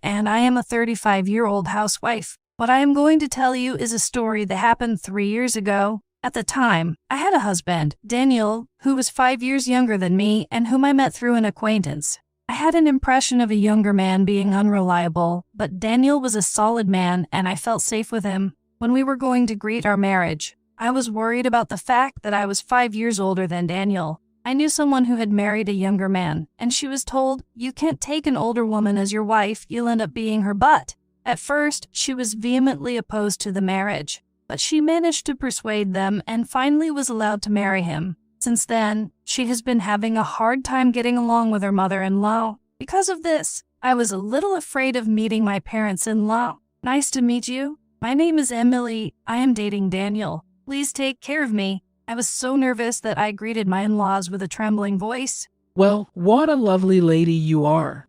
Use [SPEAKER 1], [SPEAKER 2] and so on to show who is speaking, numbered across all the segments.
[SPEAKER 1] and I am a 35-year-old housewife. What I am going to tell you is a story that happened 3 years ago. At the time, I had a husband, Daniel, who was 5 years younger than me and whom I met through an acquaintance. I had an impression of a younger man being unreliable, but Daniel was a solid man and I felt safe with him. When we were going to greet our marriage, I was worried about the fact that I was 5 years older than Daniel. I knew someone who had married a younger man, and she was told, "You can't take an older woman as your wife, you'll end up being her butt." At first, she was vehemently opposed to the marriage, but she managed to persuade them and finally was allowed to marry him. Since then, she has been having a hard time getting along with her mother-in-law. Because of this, I was a little afraid of meeting my parents-in-law. "Nice to meet you. My name is Emily. I am dating Daniel. Please take care of me." I was so nervous that I greeted my in-laws with a trembling voice.
[SPEAKER 2] Well, what a lovely lady you are.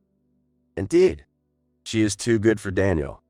[SPEAKER 3] Indeed. She is too good for Daniel.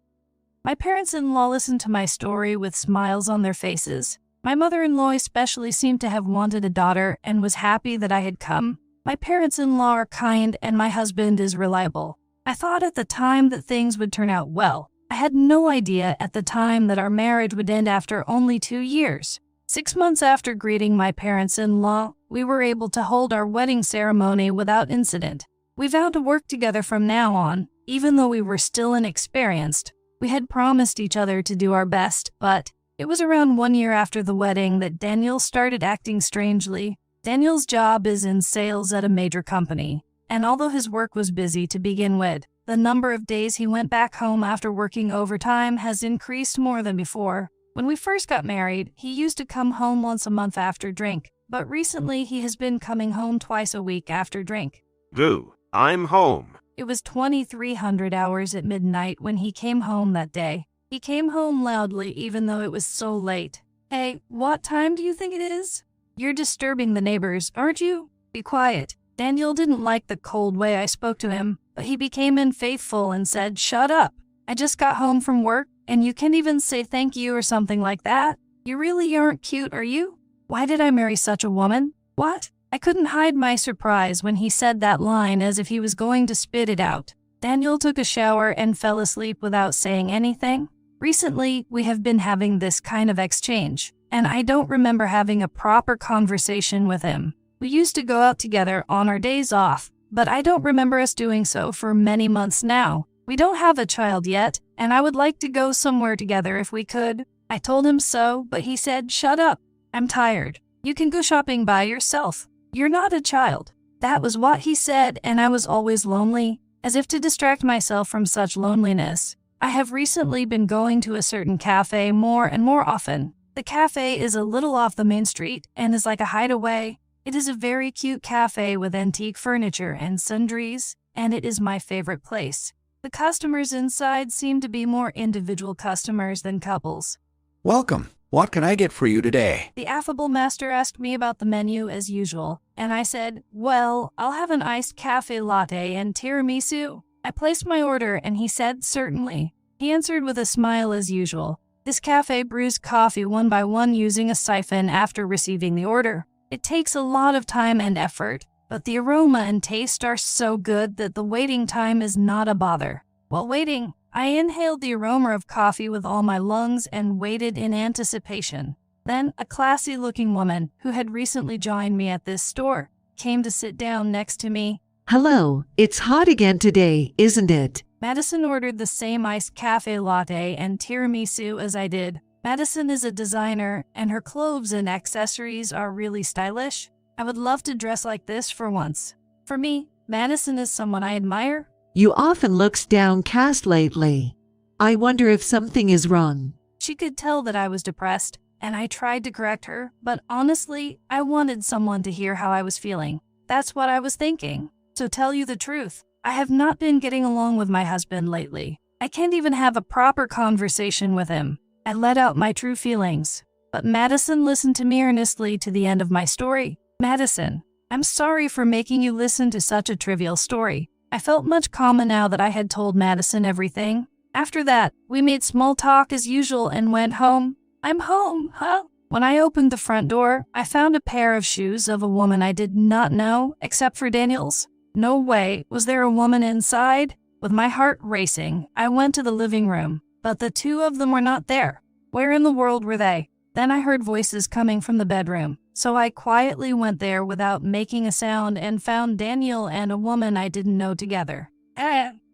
[SPEAKER 1] My parents-in-law listened to my story with smiles on their faces. My mother-in-law especially seemed to have wanted a daughter and was happy that I had come. My parents-in-law are kind and my husband is reliable. I thought at the time that things would turn out well. I had no idea at the time that our marriage would end after only 2 years. 6 months after greeting my parents-in-law, we were able to hold our wedding ceremony without incident. We vowed to work together from now on, even though we were still inexperienced. We had promised each other to do our best, but it was around 1 year after the wedding that Daniel started acting strangely. Daniel's job is in sales at a major company, and although his work was busy to begin with, the number of days he went back home after working overtime has increased more than before. When we first got married, he used to come home once a month after drink, but recently he has been coming home twice a week after drink.
[SPEAKER 4] Boo, I'm home.
[SPEAKER 1] It was 2300 hours at midnight when he came home that day. He came home loudly even though it was so late. "Hey, what time do you think it is? You're disturbing the neighbors, aren't you? Be quiet." Daniel didn't like the cold way I spoke to him, but he became unfaithful and said, "Shut up. I just got home from work, and you can't even say thank you or something like that. You really aren't cute, are you? Why did I marry such a woman? What?" I couldn't hide my surprise when he said that line as if he was going to spit it out. Daniel took a shower and fell asleep without saying anything. Recently, we have been having this kind of exchange, and I don't remember having a proper conversation with him. We used to go out together on our days off, but I don't remember us doing so for many months now. We don't have a child yet, and I would like to go somewhere together if we could. I told him so, but he said, "Shut up. I'm tired. You can go shopping by yourself. You're not a child." That was what he said, and I was always lonely, as if to distract myself from such loneliness. I have recently been going to a certain cafe more and more often. The cafe is a little off the main street and is like a hideaway. It is a very cute cafe with antique furniture and sundries, and it is my favorite place. The customers inside seem to be more individual customers than couples.
[SPEAKER 5] Welcome. What can I get for you today?
[SPEAKER 1] The affable master asked me about the menu as usual, and I said, "Well, I'll have an iced cafe latte and tiramisu." I placed my order and he said, "Certainly." He answered with a smile as usual. This cafe brews coffee one by one using a siphon after receiving the order. It takes a lot of time and effort, but the aroma and taste are so good that the waiting time is not a bother. While waiting, I inhaled the aroma of coffee with all my lungs and waited in anticipation. Then a classy-looking woman, who had recently joined me at this store, came to sit down next to me.
[SPEAKER 6] "Hello, it's hot again today, isn't it?"
[SPEAKER 1] Madison ordered the same iced cafe latte and tiramisu as I did. Madison is a designer, and her clothes and accessories are really stylish. I would love to dress like this for once. For me, Madison is someone I admire.
[SPEAKER 6] "You often looks downcast lately. I wonder if something is wrong."
[SPEAKER 1] She could tell that I was depressed, and I tried to correct her, but honestly, I wanted someone to hear how I was feeling. That's what I was thinking. So tell you the truth, I have not been getting along with my husband lately. I can't even have a proper conversation with him. I let out my true feelings. But Madison listened to me earnestly to the end of my story. "Madison, I'm sorry for making you listen to such a trivial story." I felt much calmer now that I had told Madison everything. After that, we made small talk as usual and went home. "I'm home, huh?" When I opened the front door, I found a pair of shoes of a woman I did not know, except for Daniel's. No way, was there a woman inside? With my heart racing, I went to the living room, but the two of them were not there. Where in the world were they? Then I heard voices coming from the bedroom, so I quietly went there without making a sound and found Daniel and a woman I didn't know together.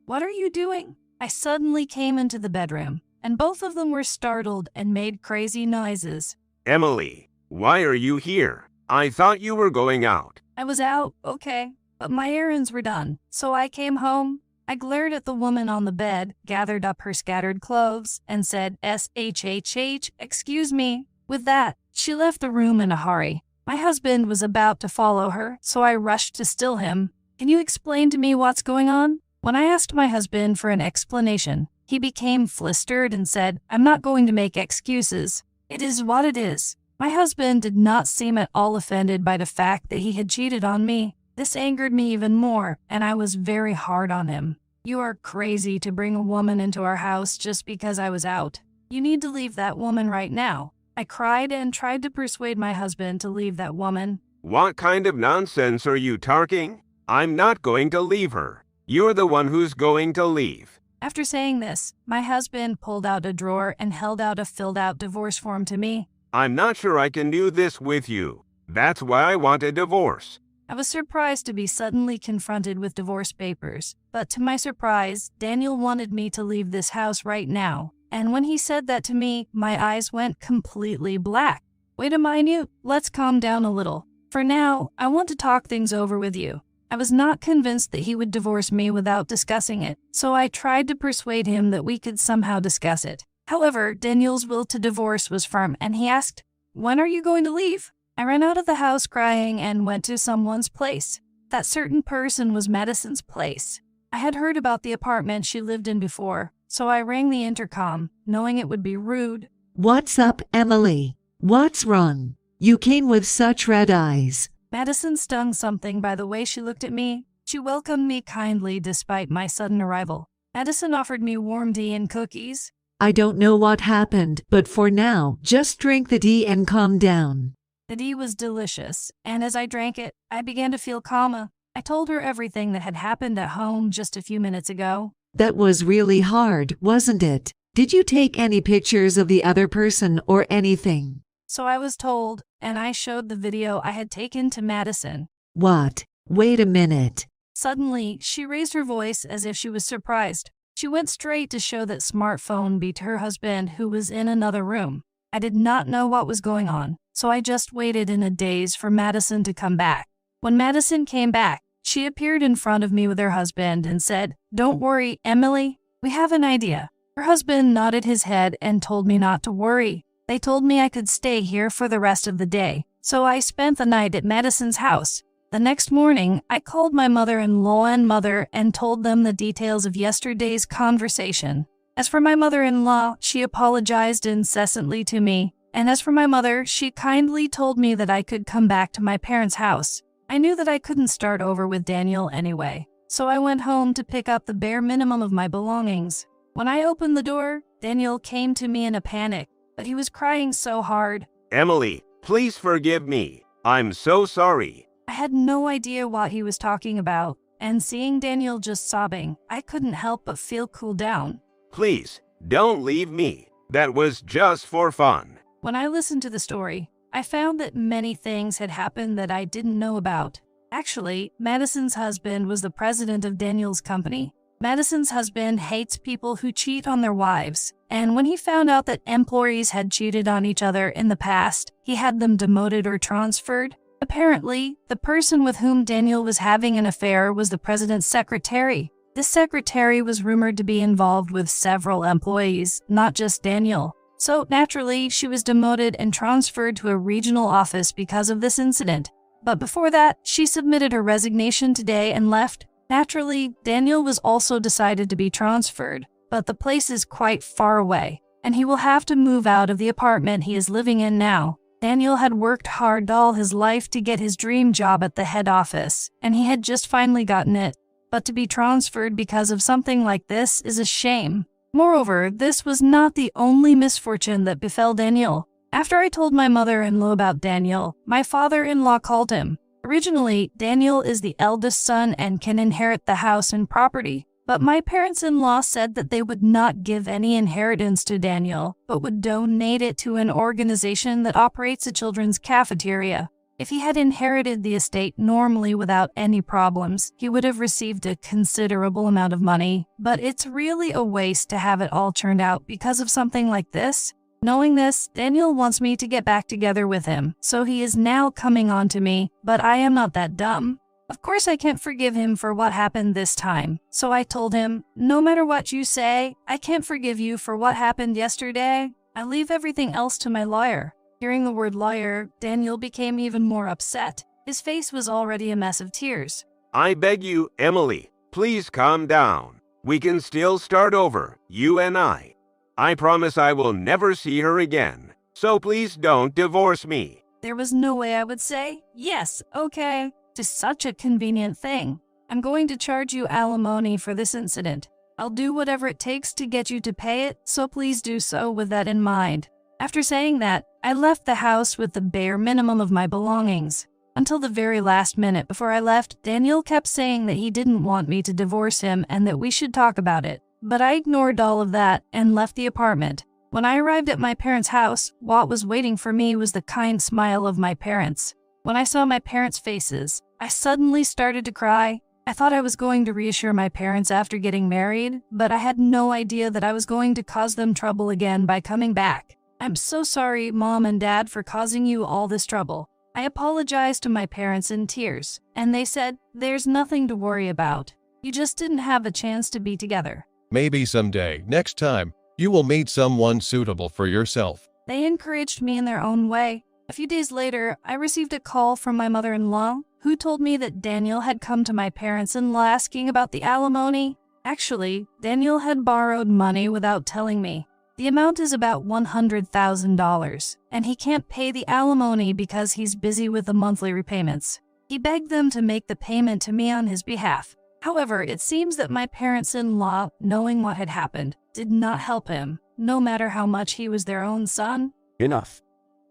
[SPEAKER 1] What are you doing? I suddenly came into the bedroom, and both of them were startled and made crazy noises.
[SPEAKER 4] Emily, why are you here? I thought you were going out.
[SPEAKER 1] I was out, okay, but my errands were done, so I came home. I glared at the woman on the bed, gathered up her scattered clothes, and said, "SHHH, excuse me." With that, she left the room in a hurry. My husband was about to follow her, so I rushed to still him. "Can you explain to me what's going on?" When I asked my husband for an explanation, he became flustered and said, "I'm not going to make excuses. It is what it is." My husband did not seem at all offended by the fact that he had cheated on me. This angered me even more, and I was very hard on him. "You are crazy to bring a woman into our house just because I was out. You need to leave that woman right now." I cried and tried to persuade my husband to leave that woman.
[SPEAKER 4] What kind of nonsense are you talking? I'm not going to leave her. You're the one who's going to leave.
[SPEAKER 1] After saying this, my husband pulled out a drawer and held out a filled-out divorce form to me.
[SPEAKER 4] I'm not sure I can do this with you. That's why I want a divorce.
[SPEAKER 1] I was surprised to be suddenly confronted with divorce papers, but to my surprise, Daniel wanted me to leave this house right now. And when he said that to me, my eyes went completely black. Wait a minute, let's calm down a little. For now, I want to talk things over with you. I was not convinced that he would divorce me without discussing it, so I tried to persuade him that we could somehow discuss it. However, Daniel's will to divorce was firm, and he asked, "When are you going to leave?" I ran out of the house crying and went to someone's place. That certain person was Madison's place. I had heard about the apartment she lived in before, so I rang the intercom, knowing it would be rude.
[SPEAKER 6] What's up, Emily? What's wrong? You came with such red eyes.
[SPEAKER 1] Madison stung something by the way she looked at me. She welcomed me kindly despite my sudden arrival. Madison offered me warm tea and cookies.
[SPEAKER 6] I don't know what happened, but for now, just drink the tea and calm down.
[SPEAKER 1] The tea was delicious, and as I drank it, I began to feel calmer. I told her everything that had happened at home just a few minutes ago.
[SPEAKER 6] That was really hard, wasn't it? Did you take any pictures of the other person or anything?
[SPEAKER 1] So I was told, and I showed the video I had taken to Madison.
[SPEAKER 6] What? Wait a minute.
[SPEAKER 1] Suddenly, she raised her voice as if she was surprised. She went straight to show that smartphone to her husband, who was in another room. I did not know what was going on, so I just waited in a daze for Madison to come back. When Madison came back, she appeared in front of me with her husband and said, "Don't worry, Emily, we have an idea." Her husband nodded his head and told me not to worry. They told me I could stay here for the rest of the day, so I spent the night at Madison's house. The next morning, I called my mother-in-law and mother and told them the details of yesterday's conversation. As for my mother-in-law, she apologized incessantly to me, and as for my mother, she kindly told me that I could come back to my parents' house. I knew that I couldn't start over with Daniel anyway, so I went home to pick up the bare minimum of my belongings. When I opened the door, Daniel came to me in a panic, but he was crying so hard.
[SPEAKER 4] Emily, please forgive me. I'm so sorry.
[SPEAKER 1] I had no idea what he was talking about, and seeing Daniel just sobbing, I couldn't help but feel cooled down.
[SPEAKER 4] Please, don't leave me. That was just for fun.
[SPEAKER 1] When I listened to the story, I found that many things had happened that I didn't know about. Actually, Madison's husband was the president of Daniel's company. Madison's husband hates people who cheat on their wives, and when he found out that employees had cheated on each other in the past, he had them demoted or transferred. Apparently, the person with whom Daniel was having an affair was the president's secretary. This secretary was rumored to be involved with several employees, not just Daniel. So, naturally, she was demoted and transferred to a regional office because of this incident. But before that, she submitted her resignation today and left. Naturally, Daniel was also decided to be transferred, but the place is quite far away, and he will have to move out of the apartment he is living in now. Daniel had worked hard all his life to get his dream job at the head office, and he had just finally gotten it. But to be transferred because of something like this is a shame. Moreover, this was not the only misfortune that befell Daniel. After I told my mother-in-law about Daniel, my father-in-law called him. Originally, Daniel is the eldest son and can inherit the house and property, but my parents-in-law said that they would not give any inheritance to Daniel, but would donate it to an organization that operates a children's cafeteria. If he had inherited the estate normally without any problems, he would have received a considerable amount of money, but it's really a waste to have it all turned out because of something like this. Knowing this, Daniel wants me to get back together with him, so he is now coming on to me, but I am not that dumb. Of course I can't forgive him for what happened this time, so I told him, no matter what you say, I can't forgive you for what happened yesterday. I leave everything else to my lawyer. Hearing the word lawyer, Daniel became even more upset. His face was already a mess of tears.
[SPEAKER 4] I beg you, Emily, please calm down. We can still start over, you and I. I promise I will never see her again, so please don't divorce me.
[SPEAKER 1] There was no way I would say, yes, okay, to such a convenient thing. I'm going to charge you alimony for this incident. I'll do whatever it takes to get you to pay it, so please do so with that in mind. After saying that, I left the house with the bare minimum of my belongings. Until the very last minute before I left, Daniel kept saying that he didn't want me to divorce him and that we should talk about it. But I ignored all of that and left the apartment. When I arrived at my parents' house, what was waiting for me was the kind smile of my parents. When I saw my parents' faces, I suddenly started to cry. I thought I was going to reassure my parents after getting married, but I had no idea that I was going to cause them trouble again by coming back. I'm so sorry, Mom and Dad, for causing you all this trouble. I apologized to my parents in tears, and they said, there's nothing to worry about. You just didn't have a chance to be together.
[SPEAKER 7] Maybe someday, next time, you will meet someone suitable for yourself.
[SPEAKER 1] They encouraged me in their own way. A few days later, I received a call from my mother-in-law, who told me that Daniel had come to my parents-in-law asking about the alimony. Actually, Daniel had borrowed money without telling me. The amount is about $100,000, and he can't pay the alimony because he's busy with the monthly repayments. He begged them to make the payment to me on his behalf. However, it seems that my parents-in-law, knowing what had happened, did not help him, no matter how much he was their own son.
[SPEAKER 3] Enough.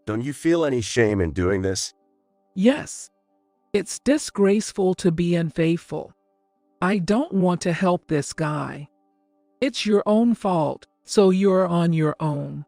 [SPEAKER 3] Don't you feel any shame in doing this?
[SPEAKER 2] Yes. It's disgraceful to be unfaithful. I don't want to help this guy. It's your own fault, so you're on your own.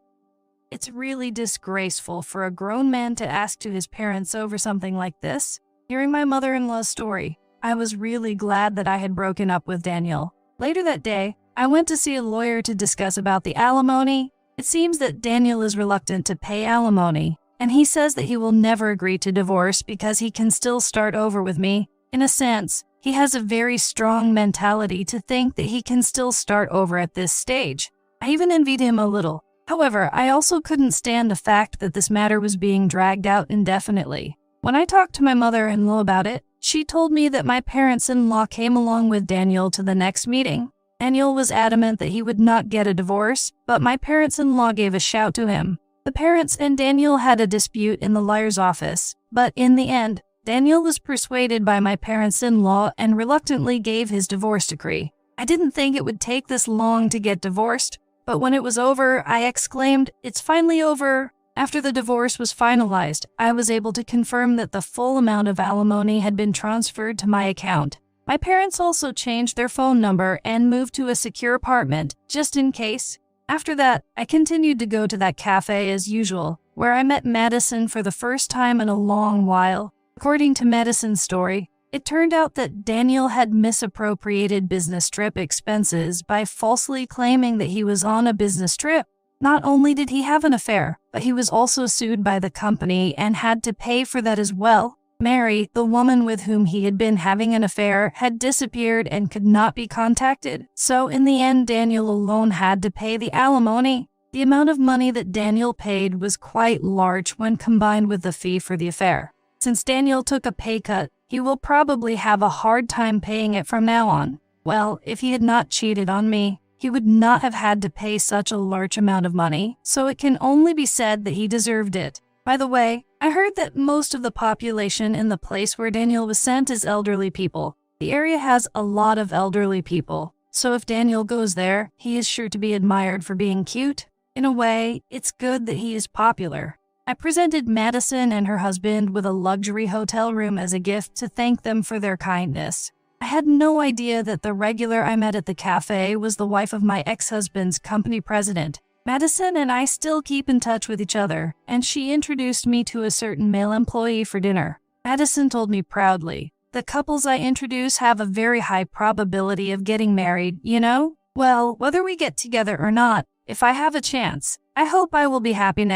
[SPEAKER 1] It's really disgraceful for a grown man to ask to his parents over something like this. Hearing my mother-in-law's story, I was really glad that I had broken up with Daniel. Later that day, I went to see a lawyer to discuss about the alimony. It seems that Daniel is reluctant to pay alimony, and he says that he will never agree to divorce because he can still start over with me. In a sense, he has a very strong mentality to think that he can still start over at this stage. I even envied him a little. However, I also couldn't stand the fact that this matter was being dragged out indefinitely. When I talked to my mother-in-law about it, she told me that my parents-in-law came along with Daniel to the next meeting. Daniel was adamant that he would not get a divorce, but my parents-in-law gave a shout to him. The parents and Daniel had a dispute in the lawyer's office, but in the end, Daniel was persuaded by my parents-in-law and reluctantly gave his divorce decree. I didn't think it would take this long to get divorced, but when it was over, I exclaimed, "It's finally over." After the divorce was finalized, I was able to confirm that the full amount of alimony had been transferred to my account. My parents also changed their phone number and moved to a secure apartment, just in case. After that, I continued to go to that cafe as usual, where I met Madison for the first time in a long while. According to Madison's story, it turned out that Daniel had misappropriated business trip expenses by falsely claiming that he was on a business trip. Not only did he have an affair, but he was also sued by the company and had to pay for that as well. Mary, the woman with whom he had been having an affair, had disappeared and could not be contacted. So in the end, Daniel alone had to pay the alimony. The amount of money that Daniel paid was quite large when combined with the fee for the affair. Since Daniel took a pay cut, he will probably have a hard time paying it from now on. Well, if he had not cheated on me, he would not have had to pay such a large amount of money, so it can only be said that he deserved it. By the way, I heard that most of the population in the place where Daniel was sent is elderly people. The area has a lot of elderly people, so if Daniel goes there, he is sure to be admired for being cute. In a way, it's good that he is popular. I presented Madison and her husband with a luxury hotel room as a gift to thank them for their kindness. I had no idea that the regular I met at the cafe was the wife of my ex-husband's company president. Madison and I still keep in touch with each other, and she introduced me to a certain male employee for dinner. Madison told me proudly, "The couples I introduce have a very high probability of getting married, you know? Well, whether we get together or not, if I have a chance, I hope I will be happy next